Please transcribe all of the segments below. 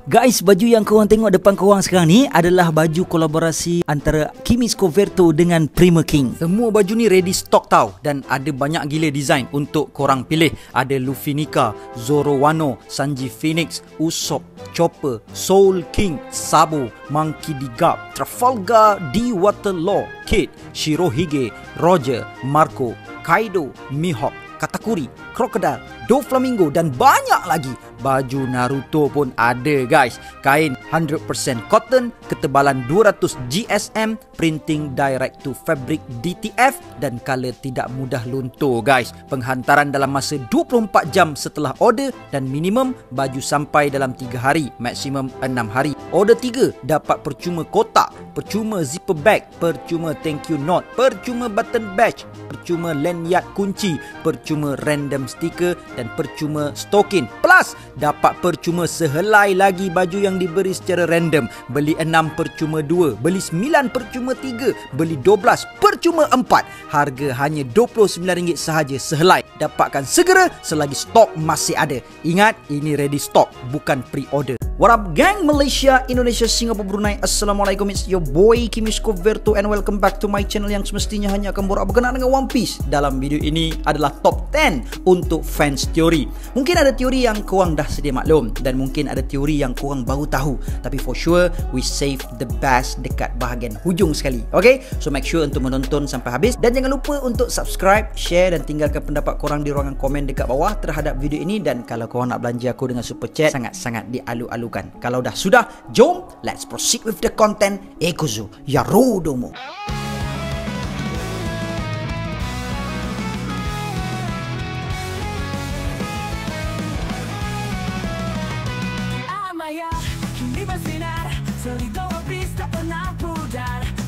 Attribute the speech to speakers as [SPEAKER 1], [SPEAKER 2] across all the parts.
[SPEAKER 1] Guys, baju yang korang tengok depan korang sekarang ni adalah baju kolaborasi antara Kimi Scoverto dengan Prima King. Semua baju ni ready stock tau, dan ada banyak gila design untuk korang pilih. Ada Luffy Nika, Zoro Wano, Sanji Phoenix, Usopp, Chopper, Soul King, Sabo, Monkey D. Garp, Trafalgar D. Waterloo, Kid, Shirohige, Roger, Marco, Kaido, Mihawk, Katakuri, Crocodile, Doflamingo dan banyak lagi. Baju Naruto pun ada guys. Kain 100% cotton, ketebalan 200 GSM, printing direct to fabric DTF dan color tidak mudah luntur guys. Penghantaran dalam masa 24 jam setelah order dan minimum baju sampai dalam 3 hari, maksimum 6 hari. Order 3 dapat percuma kotak, percuma zipper bag, percuma thank you note, percuma button badge, percuma lanyard kunci, percuma random sticker dan percuma stokin. Plus dapat percuma sehelai lagi baju yang diberi secara random. Beli 6 percuma 2, beli 9 percuma 3, beli 12 percuma 4. Harga hanya RM29 sahaja sehelai. Dapatkan segera selagi stok masih ada. Ingat, ini ready stock, bukan pre-order. What up gang, Malaysia, Indonesia, Singapura, Brunei. Assalamualaikum, it's your boy Kimi Scoverto and welcome back to my channel yang semestinya hanya akan borak berkenaan dengan One Piece. Dalam video ini adalah top 10 untuk fans teori. Mungkin ada teori yang korang dah sedia maklum dan mungkin ada teori yang korang baru tahu, tapi for sure we save the best dekat bahagian hujung sekali. Okay, so make sure untuk menonton sampai habis dan jangan lupa untuk subscribe, share dan tinggalkan pendapat korang di ruangan komen dekat bawah terhadap video ini. Dan kalau korang nak belanja aku dengan super chat, sangat-sangat dialu-alukan. Kalau dah sudah, jom let's proceed with the content. Ekuzo Yarudomo.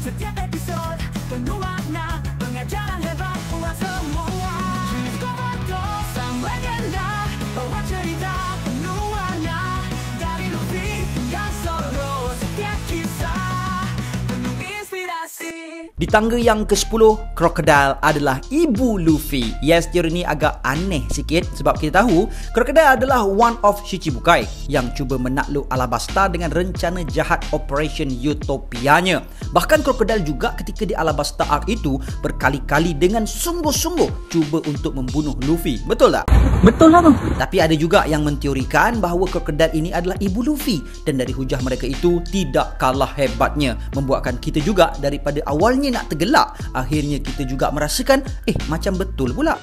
[SPEAKER 2] Setiap episod penuh makna, pengajaran hebat buat semua. Scoverto sang legenda, bawa cerita penuh warna. Dari Luffy hingga Zoro, setiap kisah penuh inspirasi.
[SPEAKER 1] Di tangga yang ke-10, Crocodile adalah ibu Luffy. Yes, teori ni agak aneh sikit sebab kita tahu Crocodile adalah one of Shichibukai yang cuba menakluk Alabasta dengan rencana jahat Operation Utopia-nya. Bahkan Crocodile juga ketika di Alabasta Arc itu berkali-kali dengan sungguh-sungguh cuba untuk membunuh Luffy. Betul tak? Betul lah bang. Tapi ada juga yang menteorikan bahawa Crocodile ini adalah ibu Luffy dan dari hujah mereka itu tidak kalah hebatnya, membuatkan kita juga daripada awalnya nak tergelak, akhirnya kita juga merasakan macam betul pula.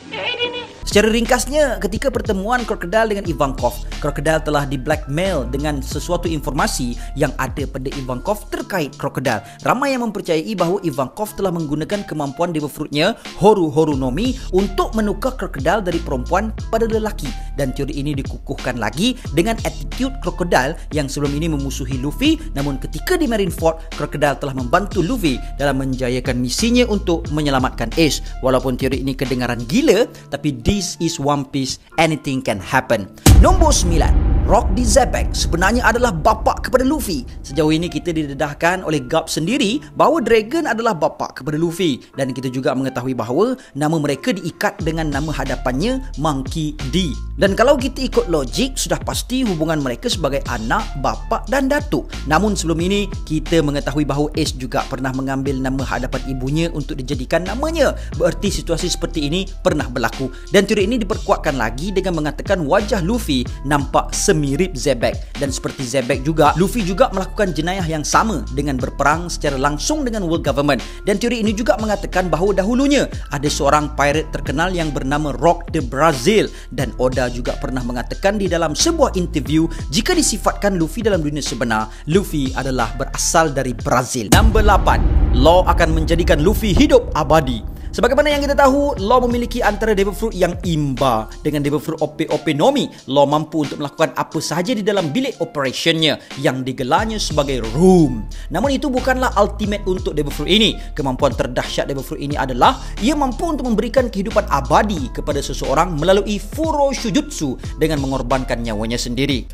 [SPEAKER 1] Secara ringkasnya, ketika pertemuan Crocodile dengan Ivankov, Crocodile telah di blackmail dengan sesuatu informasi yang ada pada Ivankov terkait Crocodile. Ramai yang mempercayai bahawa Ivankov telah menggunakan kemampuan Devil Fruit-nya Horu Horu no Mi untuk menukar Crocodile dari perempuan pada lelaki. Dan teori ini dikukuhkan lagi dengan attitude Crocodile yang sebelum ini memusuhi Luffy, namun ketika di Marineford, Crocodile telah membantu Luffy dalam menjayakan misinya untuk menyelamatkan Ace. Walaupun teori ini kedengaran gila, tapi this is One Piece, anything can happen. Nombor 9, Rock D. Zebek sebenarnya adalah bapa kepada Luffy. Sejauh ini kita didedahkan oleh Garp sendiri bahawa Dragon adalah bapa kepada Luffy, dan kita juga mengetahui bahawa nama mereka diikat dengan nama hadapannya Monkey D. Dan kalau kita ikut logik, sudah pasti hubungan mereka sebagai anak, bapa dan datuk. Namun sebelum ini kita mengetahui bahawa Ace juga pernah mengambil nama hadapan ibunya untuk dijadikan namanya. Bererti situasi seperti ini pernah berlaku. Dan teori ini diperkuatkan lagi dengan mengatakan wajah Luffy nampak semirip Zebek. Dan seperti Zebek juga, Luffy juga melakukan jenayah yang sama dengan berperang secara langsung dengan world government. Dan teori ini juga mengatakan bahawa dahulunya ada seorang pirate terkenal yang bernama Rock de Brazil. Dan Oda juga pernah mengatakan di dalam sebuah interview, jika disifatkan Luffy dalam dunia sebenar, Luffy adalah berasal dari Brazil. Nombor 8, Law akan menjadikan Luffy hidup abadi. Sebagaimana yang kita tahu, Law memiliki antara Devil Fruit yang imba. Dengan Devil Fruit OP no Mi, Law mampu untuk melakukan apa sahaja di dalam bilik operationnya yang digelarnya sebagai room. Namun itu bukanlah ultimate untuk Devil Fruit ini. Kemampuan terdahsyat Devil Fruit ini adalah ia mampu untuk memberikan kehidupan abadi kepada seseorang melalui Furo Shujutsu dengan mengorbankan nyawanya sendiri.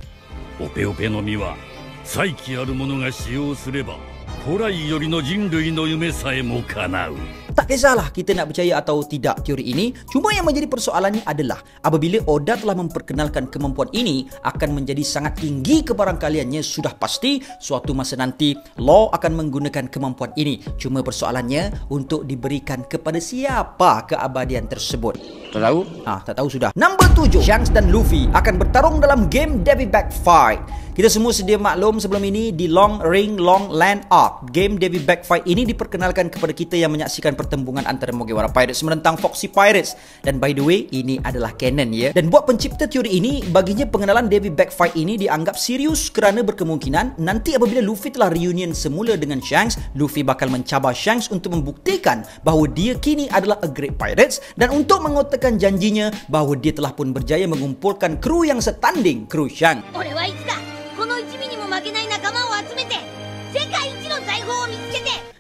[SPEAKER 3] OP no Mi wa saiki aru mono ga shiyou sureba 古来よりの人類の夢さえも叶う。
[SPEAKER 1] Tak Tak kisahlah kita nak percaya atau tidak teori ini, cuma yang menjadi persoalannya adalah apabila Oda telah memperkenalkan kemampuan ini akan menjadi sangat tinggi kebarangkaliannya sudah pasti suatu masa nanti Law akan menggunakan kemampuan ini. Cuma persoalannya untuk diberikan kepada siapa keabadian tersebut.
[SPEAKER 3] Tak tahu?
[SPEAKER 1] Tak tahu sudah. Nombor 7, Shanks dan Luffy akan bertarung dalam game Davy Back Fight. Kita semua sedia maklum sebelum ini di Long Ring Long Land Arc. Game Davy Back Fight ini diperkenalkan kepada kita yang menyaksikan pertembungan antara Mugiwara Pirates menentang Foxy Pirates. Dan by the way, ini adalah canon ya. Dan buat pencipta teori ini, baginya pengenalan Davy Back Fight ini dianggap serius kerana berkemungkinan nanti apabila Luffy telah reunion semula dengan Shanks, Luffy bakal mencabar Shanks untuk membuktikan bahawa dia kini adalah a great pirates dan untuk mengotakkan janjinya bahawa dia telah pun berjaya mengumpulkan kru yang setanding kru Shanks.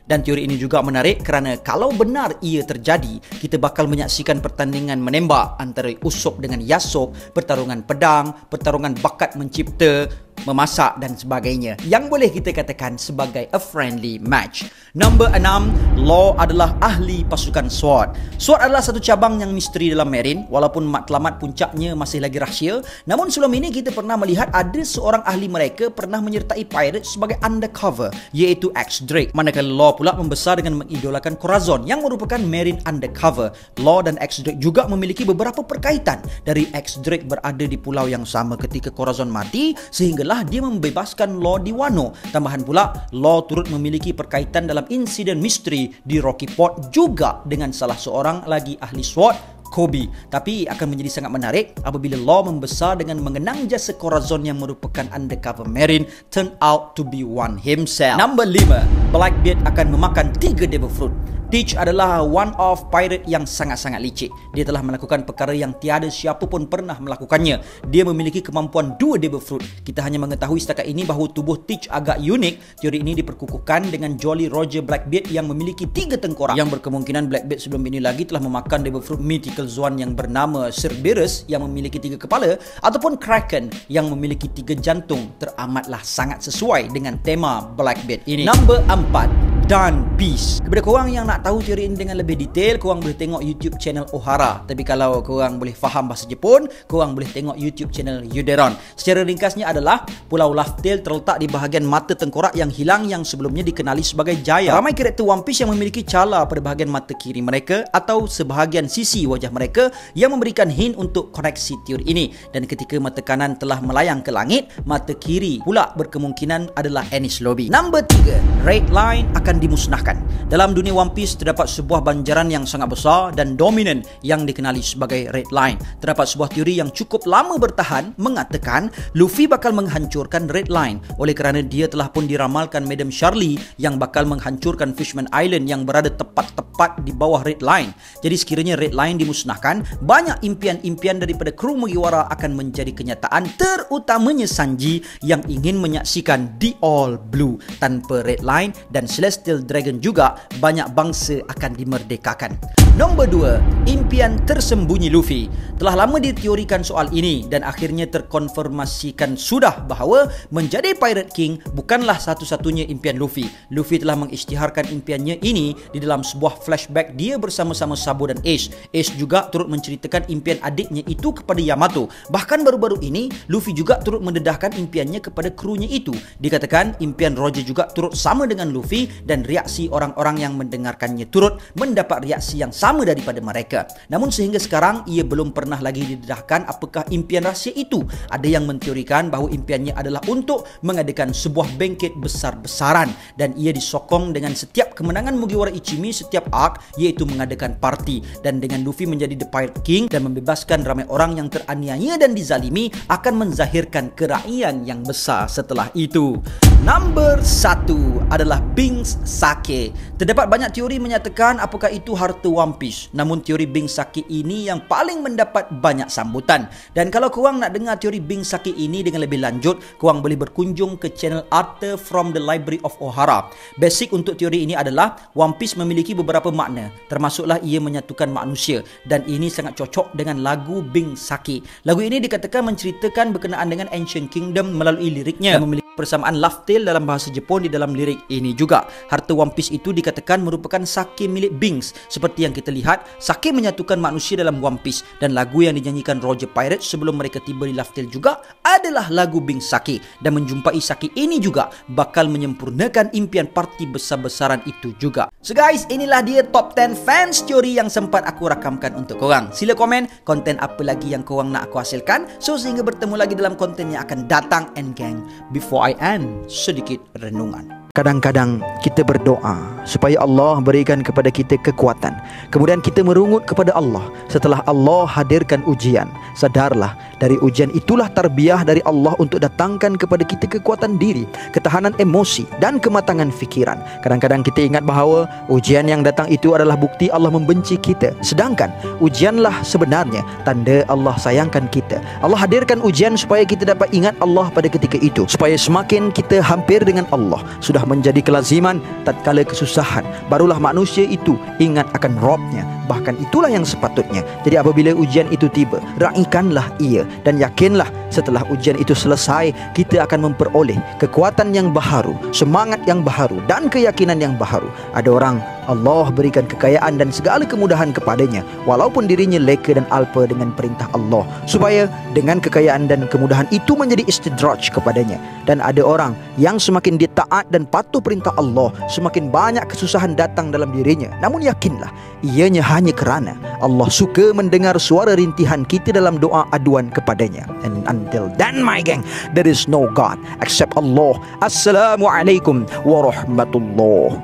[SPEAKER 1] Dan teori ini juga menarik kerana kalau benar ia terjadi, kita bakal menyaksikan pertandingan menembak antara Usopp dengan Yasop, pertarungan pedang, pertarungan bakat mencipta, memasak dan sebagainya yang boleh kita katakan sebagai a friendly match. Nombor 6, Law adalah ahli pasukan SWORD. SWORD adalah satu cabang yang misteri dalam Marine walaupun matlamat puncaknya masih lagi rahsia. Namun sebelum ini kita pernah melihat ada seorang ahli mereka pernah menyertai Pirates sebagai undercover iaitu X Drake. Manakala Law pula membesar dengan mengidolakan Corazon yang merupakan Marine undercover. Law dan X Drake juga memiliki beberapa perkaitan dari X Drake berada di pulau yang sama ketika Corazon mati sehinggalah dia membebaskan Law di Wano. Tambahan pula, Law turut memiliki perkaitan dalam insiden misteri di Rocky Port juga dengan salah seorang lagi ahli SWORD, Kobe. Tapi akan menjadi sangat menarik apabila Law membesar dengan mengenang jasa Corazon yang merupakan undercover Marine turn out to be one himself. Nombor 5, Blackbeard akan memakan 3 Devil Fruit. Teach adalah one of pirate yang sangat-sangat licik. Dia telah melakukan perkara yang tiada siapa pun pernah melakukannya. Dia memiliki kemampuan 2 Devil Fruit. Kita hanya mengetahui setakat ini bahawa tubuh Teach agak unik. Teori ini diperkukuhkan dengan Jolly Roger Blackbeard yang memiliki 3 tengkorak. Yang berkemungkinan Blackbeard sebelum ini lagi telah memakan Devil Fruit Mythical Swan yang bernama Cerberus yang memiliki 3 kepala ataupun Kraken yang memiliki 3 jantung. Teramatlah sangat sesuai dengan tema Blackbeard ini. Nombor 4, Dan Peace. Kepada korang yang nak tahu teori ini dengan lebih detail, korang boleh tengok YouTube channel Ohara. Tapi kalau korang boleh faham bahasa Jepun, korang boleh tengok YouTube channel Yuderon. Secara ringkasnya adalah Pulau Laugh-Tale terletak di bahagian mata tengkorak yang hilang yang sebelumnya dikenali sebagai Jaya. Ramai karakter One Piece yang memiliki cala pada bahagian mata kiri mereka atau sebahagian sisi wajah mereka yang memberikan hint untuk koneksi teori ini. Dan ketika mata kanan telah melayang ke langit, mata kiri pula berkemungkinan adalah Enies Lobby. Nombor 3, Red Line akan dimusnahkan. Dalam dunia One Piece terdapat sebuah banjaran yang sangat besar dan dominan yang dikenali sebagai Red Line. Terdapat sebuah teori yang cukup lama bertahan mengatakan Luffy bakal menghancurkan Red Line oleh kerana dia telah pun diramalkan Madam Charlie yang bakal menghancurkan Fishman Island yang berada tepat di bawah Red Line. Jadi sekiranya Red Line dimusnahkan, banyak impian-impian daripada kru Mugiwara akan menjadi kenyataan, terutamanya Sanji yang ingin menyaksikan The All Blue. Tanpa Red Line dan Celestial Dragon juga, banyak bangsa akan dimerdekakan. Nombor 2, impian tersembunyi Luffy. Telah lama diteorikan soal ini dan akhirnya terkonfirmasikan sudah bahawa menjadi Pirate King bukanlah satu-satunya impian Luffy. Luffy telah mengisytiharkan impiannya ini di dalam sebuah flashback dia bersama-sama Sabo dan Ace. Ace juga turut menceritakan impian adiknya itu kepada Yamato. Bahkan baru-baru ini, Luffy juga turut mendedahkan impiannya kepada krunya itu. Dikatakan impian Roger juga turut sama dengan Luffy dan reaksi orang-orang yang mendengarkannya turut mendapat reaksi yang sama daripada mereka. Namun sehingga sekarang ia belum pernah lagi didedahkan apakah impian rahsia itu. Ada yang menteorikan bahawa impiannya adalah untuk mengadakan sebuah bangkit besar-besaran dan ia disokong dengan setiap kemenangan Mugiwara Ichimi setiap arc iaitu mengadakan parti, dan dengan Luffy menjadi The Pirate King dan membebaskan ramai orang yang teraniaya dan dizalimi akan menzahirkan keraian yang besar setelah itu. Nombor 1 adalah Bing's Sake. Terdapat banyak teori menyatakan apakah itu harta One Piece. Namun teori Bing's Sake ini yang paling mendapat banyak sambutan. Dan kalau korang nak dengar teori Bing's Sake ini dengan lebih lanjut, korang boleh berkunjung ke channel Arthur from the Library of Ohara. Basic untuk teori ini adalah One Piece memiliki beberapa makna, termasuklah ia menyatukan manusia, dan ini sangat cocok dengan lagu Bing's Sake. Lagu ini dikatakan menceritakan berkenaan dengan Ancient Kingdom melalui liriknya dan memiliki persamaan laftel dalam bahasa Jepun di dalam lirik ini juga. Harta One Piece itu dikatakan merupakan sake milik Binks. Seperti yang kita lihat, sake menyatukan manusia dalam One Piece, dan lagu yang dinyanyikan Roger Pirate sebelum mereka tiba di laftel juga adalah lagu Binks Sake. Dan menjumpai sake ini juga bakal menyempurnakan impian parti besar-besaran itu juga. So guys, inilah dia top 10 fans teori yang sempat aku rakamkan untuk korang. Sila komen konten apa lagi yang korang nak aku hasilkan. So sehingga bertemu lagi dalam konten yang akan datang. And gang, before I end, sedikit renungan. Kadang-kadang kita berdoa supaya Allah berikan kepada kita kekuatan. Kemudian kita merungut kepada Allah. Setelah Allah hadirkan ujian, sadarlah dari ujian itulah tarbiyah dari Allah untuk datangkan kepada kita kekuatan diri, ketahanan emosi dan kematangan fikiran. Kadang-kadang kita ingat bahawa ujian yang datang itu adalah bukti Allah membenci kita. Sedangkan ujianlah sebenarnya tanda Allah sayangkan kita. Allah hadirkan ujian supaya kita dapat ingat Allah pada ketika itu, supaya semakin kita hampir dengan Allah. Sudah menjadi kelaziman tatkala kesusahan, barulah manusia itu ingat akan Robnya. Bahkan itulah yang sepatutnya. Jadi apabila ujian itu tiba, raikanlah ia dan yakinlah setelah ujian itu selesai, kita akan memperoleh kekuatan yang baharu, semangat yang baharu dan keyakinan yang baharu. Ada orang Allah berikan kekayaan dan segala kemudahan kepadanya, walaupun dirinya leka dan alpa dengan perintah Allah, supaya dengan kekayaan dan kemudahan itu menjadi istidraj kepadanya. Dan ada orang yang semakin dia taat dan patuh perintah Allah, semakin banyak kesusahan datang dalam dirinya. Namun yakinlah, ianya hanya kerana Allah suka mendengar suara rintihan kita dalam doa aduan kepadanya. And until then my gang, there is no God except Allah. Assalamualaikum warahmatullahi.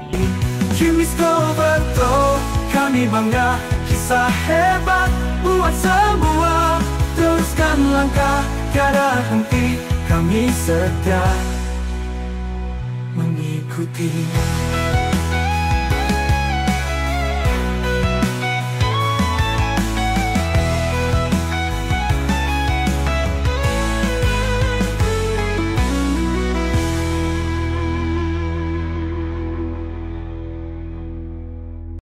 [SPEAKER 2] Kimis Overthrow, kami bangga, kisah hebat buat semua. Teruskan langkah, tiada henti, kami setia mengikuti.